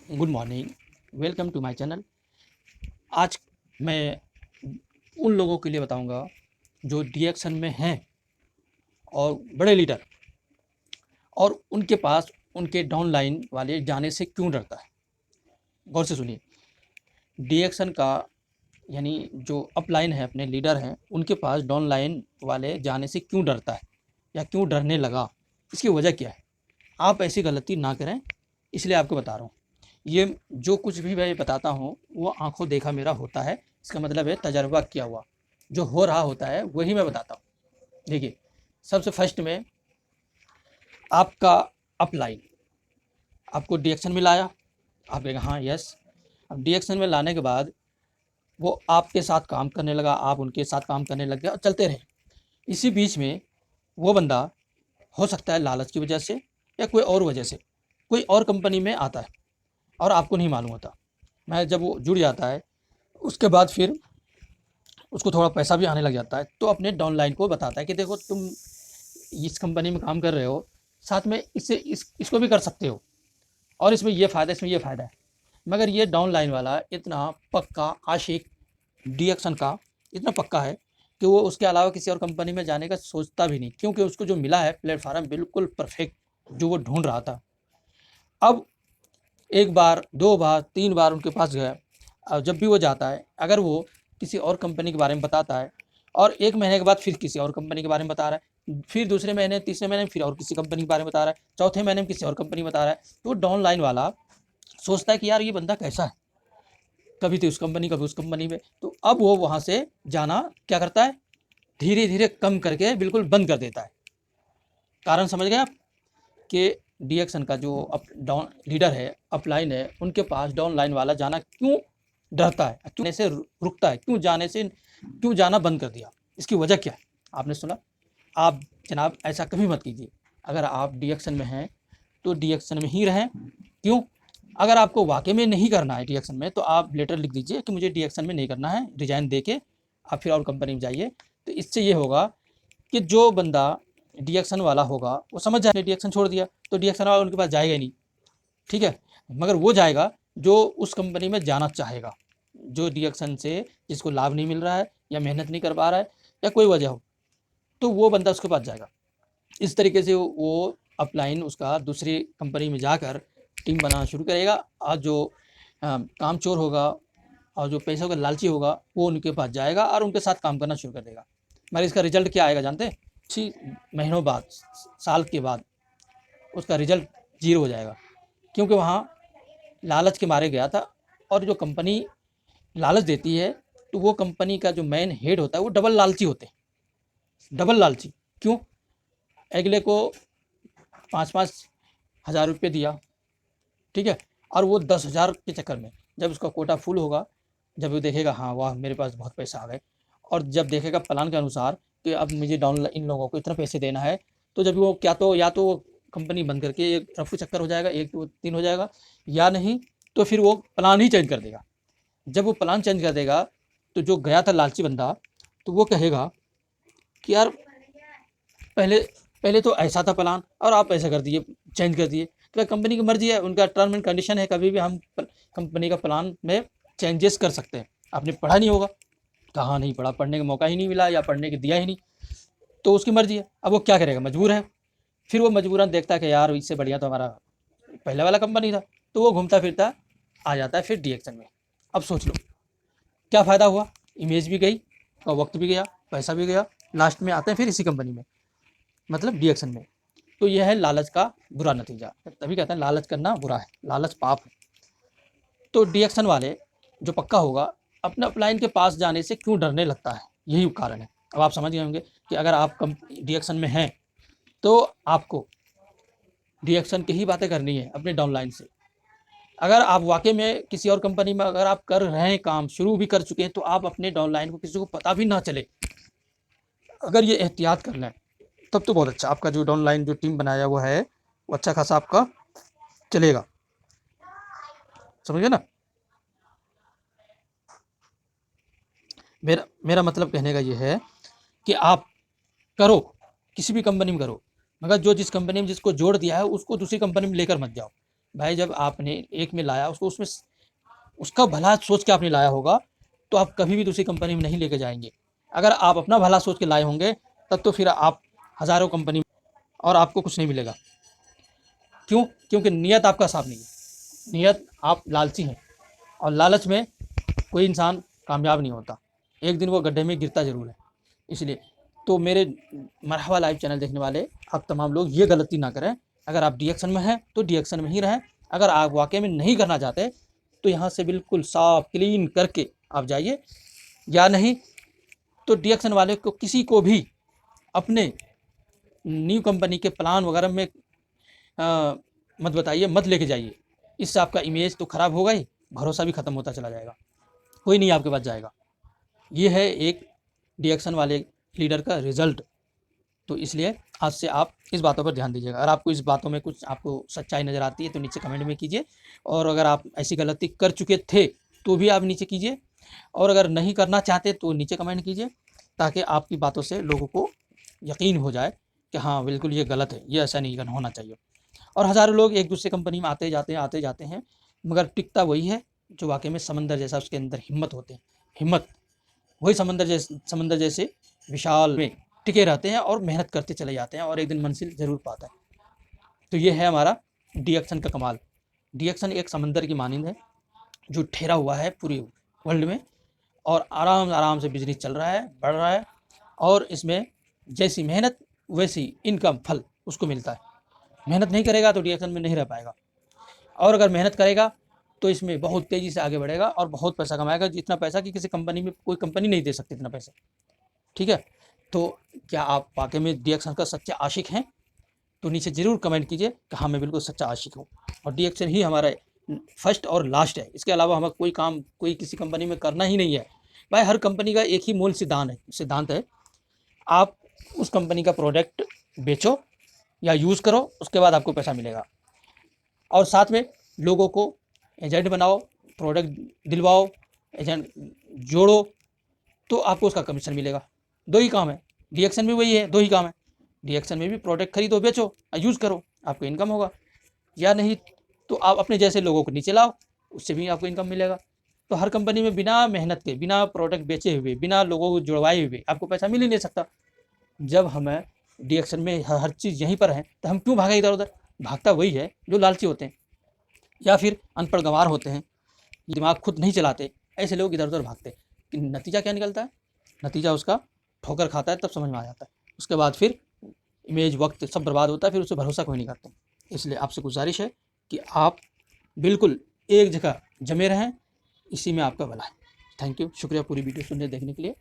Good morning. Welcome to my channel. आज मैं उन लोगों के लिए बताऊंगा जो डीएक्शन में हैं और बड़े लीडर, और उनके पास उनके डाउनलाइन वाले जाने से क्यों डरता है। गौर से सुनिए। डीएक्शन का यानी जो अपलाइन है, अपने लीडर हैं, उनके पास डाउनलाइन वाले जाने से क्यों डरता है या क्यों डरने लगा, इसकी वजह क्या है। आप ऐसी गलती ना करें, इसलिए आपको बता रहा हूँ। ये जो कुछ भी मैं बताता हूँ वो आंखों देखा मेरा होता है। इसका मतलब है तजर्बा किया हुआ, जो हो रहा होता है वही मैं बताता हूँ। देखिए, सबसे फर्स्ट में आपका अपलाइन आपको डीएक्शन में लाया। आप कहेंगे हाँ यस। अब डीएक्शन में लाने के बाद वो आपके साथ काम करने लगा, आप उनके साथ काम करने लग गए और चलते रहे। इसी बीच में वो बंदा हो सकता है लालच की वजह से या कोई और वजह से कोई और कंपनी में आता है और आपको नहीं मालूम होता। मैं जब वो जुड़ जाता है उसके बाद फिर उसको थोड़ा पैसा भी आने लग जाता है, तो अपने डाउनलाइन को बताता है कि देखो तुम इस कंपनी में काम कर रहे हो, साथ में इसको भी कर सकते हो, और इसमें ये फ़ायदा, इसमें ये फ़ायदा है। मगर ये डाउनलाइन वाला इतना पक्का आशिक डीएक्शन का इतना पक्का है कि वो उसके अलावा किसी और कंपनी में जाने का सोचता भी नहीं, क्योंकि उसको जो मिला है प्लेटफार्म बिल्कुल परफेक्ट, जो वो ढूंढ रहा था। अब एक बार, दो बार, तीन बार उनके पास गया। अब जब भी वो जाता है, अगर वो किसी और कंपनी के बारे में बताता है और 1 महीने के बाद फिर किसी और कंपनी के बारे में बता रहा है, फिर दूसरे महीने, तीसरे महीने में फिर और किसी कंपनी के बारे में बता रहा है, चौथे महीने में किसी और कंपनी में बता रहा है, तो डाउनलाइन वाला सोचता है कि यार ये बंदा कैसा है, कभी तो उस कंपनी, कभी उस कंपनी में। तो अब वो वहाँ से जाना क्या करता है, धीरे-धीरे कम करके बिल्कुल बंद कर देता है। कारण समझ गए आप कि डीएक्शन का जो अप डाउन लीडर है, अपलाइन है, उनके पास डाउनलाइन वाला जाना क्यों डरता है, क्यों से रुकता है, क्यों जाना बंद कर दिया, इसकी वजह क्या है। आपने सुना। आप जनाब ऐसा कभी मत कीजिए। अगर आप डीएक्शन में हैं तो डीएक्शन में ही रहें। क्यों? अगर आपको वाकई में नहीं करना है डीएक्शन में, तो आप लेटर लिख दीजिए कि मुझे डीएक्शन में नहीं करना है, रिजाइन दे के आप फिर और कंपनी में जाइए। तो इससे ये होगा कि जो बंदा डीएक्शन वाला होगा वो समझ जाए डीएक्शन छोड़ दिया, तो डीएक्शन वाला उनके पास जाएगा ही नहीं। ठीक है। मगर वो जाएगा जो उस कंपनी में जाना चाहेगा, जो डीएक्शन से जिसको लाभ नहीं मिल रहा है या मेहनत नहीं कर पा रहा है या कोई वजह हो, तो वो बंदा उसके पास जाएगा। इस तरीके से वो अपलाइन उसका दूसरी कंपनी में जाकर टीम बनाना शुरू करेगा, और जो काम चोर होगा और जो पैसों का लालची होगा वो उनके पास जाएगा और उनके साथ काम करना शुरू कर देगा। मगर इसका रिजल्ट क्या आएगा जानते हैं? 6 महीनों बाद, साल के बाद उसका रिजल्ट जीरो हो जाएगा, क्योंकि वहाँ लालच के मारे गया था। और जो कंपनी लालच देती है, तो वो कंपनी का जो मेन हेड होता है वो डबल लालची होते हैं। डबल लालची क्यों? अगले को 5-5 हज़ार रुपये दिया, ठीक है, और वो 10 हज़ार के चक्कर में जब उसका कोटा फुल होगा, जब वो देखेगा हाँ वाह मेरे पास बहुत पैसा आ गए, और जब देखेगा प्लान के अनुसार कि अब मुझे डाउन इन लोगों को इतना पैसे देना है, तो जब वो क्या तो या तो वो कंपनी बंद करके एक रफू चक्कर हो जाएगा, एक दो तीन हो जाएगा, या नहीं तो फिर वो प्लान ही चेंज कर देगा। जब वो प्लान चेंज कर देगा, तो जो गया था लालची बंदा, तो वो कहेगा कि यार पहले पहले तो ऐसा था प्लान और आप ऐसा कर दिए, चेंज कर दिए। तो कंपनी की मर्जी है, उनका टर्म एंड कंडीशन है, कभी भी हम कंपनी का प्लान में चेंजेस कर सकते हैं। आपने पढ़ा नहीं होगा, कहाँ नहीं पढ़ा, पढ़ने का मौका ही नहीं मिला या पढ़ने के दिया ही नहीं, तो उसकी मर्जी है। अब वो क्या करेगा, मजबूर है। फिर वो मजबूरन देखता है कि यार इससे बढ़िया तो हमारा पहले वाला कंपनी था, तो वो घूमता फिरता आ जाता है फिर डीएक्शन में। अब सोच लो क्या फ़ायदा हुआ, इमेज भी गई और वक्त भी गया, पैसा भी गया, लास्ट में आते हैं फिर इसी कंपनी में, मतलब डीएक्शन में। तो यह है लालच का बुरा नतीजा। तभी कहते हैं लालच करना बुरा है, लालच पाप है। तो डीएक्शन वाले जो पक्का होगा, अपने अपलाइन के पास जाने से क्यों डरने लगता है, यही कारण है। अब आप समझ गए होंगे कि अगर आप डीएक्शन में हैं तो आपको डीएक्शन की ही बातें करनी है अपने डाउनलाइन से। अगर आप वाकई में किसी और कंपनी में अगर आप कर रहे हैं, काम शुरू भी कर चुके हैं, तो आप अपने डाउनलाइन को किसी को पता भी ना चले, अगर ये एहतियात कर लें, तब तो बहुत अच्छा। आपका जो डाउनलाइन जो टीम बनाया हुआ है वो अच्छा खासा आपका चलेगा। समझ गए ना। मेरा मतलब कहने का ये है कि आप करो, किसी भी कंपनी में करो, मगर जो जिस कंपनी में जिसको जोड़ दिया है उसको दूसरी कंपनी में लेकर मत जाओ। भाई जब आपने एक में लाया उसको, उसमें उसका भला सोच के आपने लाया होगा, तो आप कभी भी दूसरी कंपनी में नहीं लेके जाएंगे। अगर आप अपना भला सोच के लाए होंगे तब तो फिर आप हज़ारों कंपनी और आपको कुछ नहीं मिलेगा। क्यों? क्योंकि नीयत आपका साफ नहीं है। नीयत, आप लालची हैं और लालच में कोई इंसान कामयाब नहीं होता, एक दिन वो गड्ढे में गिरता ज़रूर है। इसलिए तो मेरे मरहबा लाइव चैनल देखने वाले आप तमाम लोग ये गलती ना करें। अगर आप डीएक्शन में हैं तो डीएक्शन में ही रहें। अगर आप वाकई में नहीं करना चाहते तो यहाँ से बिल्कुल साफ क्लीन करके आप जाइए, या नहीं तो डीएक्शन वाले को किसी को भी अपने न्यू कंपनी के प्लान वगैरह में मत बताइए, मत लेके जाइए। इससे आपका इमेज तो ख़राब होगा ही, भरोसा भी ख़त्म होता चला जाएगा, कोई नहीं आपके पास जाएगा। ये है एक डीएक्शन वाले लीडर का रिज़ल्ट। तो इसलिए आज से आप इस बातों पर ध्यान दीजिएगा। अगर आपको इस बातों में कुछ आपको सच्चाई नज़र आती है तो नीचे कमेंट में कीजिए, और अगर आप ऐसी गलती कर चुके थे तो भी आप नीचे कीजिए, और अगर नहीं करना चाहते तो नीचे कमेंट कीजिए, ताकि आपकी बातों से लोगों को यकीन हो जाए कि हाँ बिल्कुल ये गलत है, ये ऐसा नहीं होना चाहिए। और हज़ारों लोग एक दूसरे कंपनी में आते जाते हैं, मगर टिकता वही है जो वाकई में समंदर जैसा उसके अंदर हिम्मत होते हैं। हिम्मत वही समंदर जैसे विशाल में टिके रहते हैं और मेहनत करते चले जाते हैं, और एक दिन मंजिल ज़रूर पाता है। तो ये है हमारा डीएक्शन का कमाल। डीएक्शन एक समंदर की मानिंद है जो ठहरा हुआ है पूरी वर्ल्ड में, और आराम से बिजनेस चल रहा है, बढ़ रहा है, और इसमें जैसी मेहनत वैसी इनकम, फल उसको मिलता है। मेहनत नहीं करेगा तो डीएक्शन में नहीं रह पाएगा, और अगर मेहनत करेगा तो इसमें बहुत तेज़ी से आगे बढ़ेगा और बहुत पैसा कमाएगा, जितना पैसा कि किसी कंपनी में कोई कंपनी नहीं दे सकती इतना पैसा। ठीक है, तो क्या आप वाकई में डीएक्शन का सच्चे आशिक हैं? तो नीचे ज़रूर कमेंट कीजिए कि हाँ मैं बिल्कुल सच्चा आशिक हूँ, और डीएक्शन ही हमारा फर्स्ट और लास्ट है। इसके अलावा हमें कोई काम कोई किसी कंपनी में करना ही नहीं है। भाई हर कंपनी का एक ही मूल सिद्धांत है, आप उस कंपनी का प्रोडक्ट बेचो या यूज़ करो, उसके बाद आपको पैसा मिलेगा। और साथ में लोगों को एजेंट बनाओ, प्रोडक्ट दिलवाओ, एजेंट जोड़ो, तो आपको उसका कमीशन मिलेगा। दो ही काम है, डीएक्शन में वही है, दो ही काम है। डीएक्शन में भी प्रोडक्ट खरीदो, बेचो और यूज़ करो, आपको इनकम होगा। या नहीं तो आप अपने जैसे लोगों को नीचे लाओ, उससे भी आपको इनकम मिलेगा। तो हर कंपनी में बिना मेहनत के, बिना प्रोडक्ट बेचे हुए, बिना लोगों को जुड़वाए हुए आपको पैसा मिल ही नहीं सकता। जब हमें डीएक्शन में हर चीज़ यहीं पर है तो हम क्यों भागे इधर उधर? भागता वही है जो लालची होते हैं, या फिर अनपढ़ गंवार होते हैं, दिमाग खुद नहीं चलाते, ऐसे लोग इधर उधर भागते। कि नतीजा क्या निकलता है? नतीजा उसका ठोकर खाता है, तब समझ में आ जाता है। उसके बाद फिर इमेज, वक्त सब बर्बाद होता है, फिर उस पर भरोसा कोई नहीं करता। इसलिए आपसे गुजारिश है कि आप बिल्कुल एक जगह जमे रहें, इसी में आपका भला है। थैंक यू, शुक्रिया पूरी वीडियो सुनने देखने के लिए।